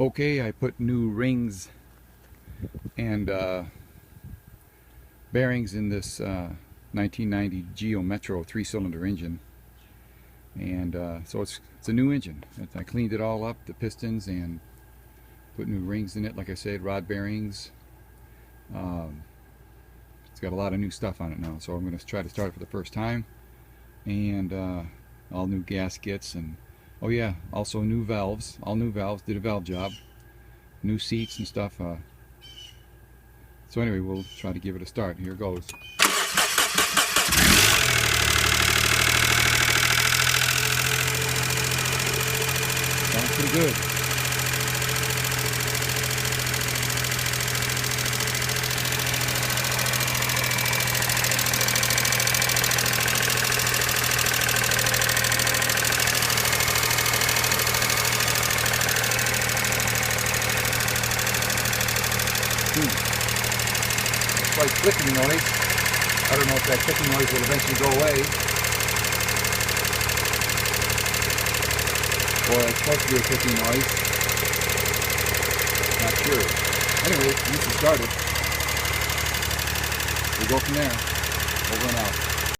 Okay, I put new rings and bearings in this 1990 Geo Metro 3-cylinder engine, and so it's a new engine. I cleaned it all up, the pistons, and put new rings in it, like I said, rod bearings. It's got a lot of new stuff on it now, so I'm going to try to start it for the first time, and all new gaskets, and oh yeah, also new valves, all new valves, did a valve job, new seats and stuff. So anyway, we'll try to give it a start. Here goes. Sounds pretty good. Slight clicking noise. I don't know if that clicking noise will eventually go away, or it's supposed to be a clicking noise. Not sure. Anyway, at least it started. We'll go from there. Over and out.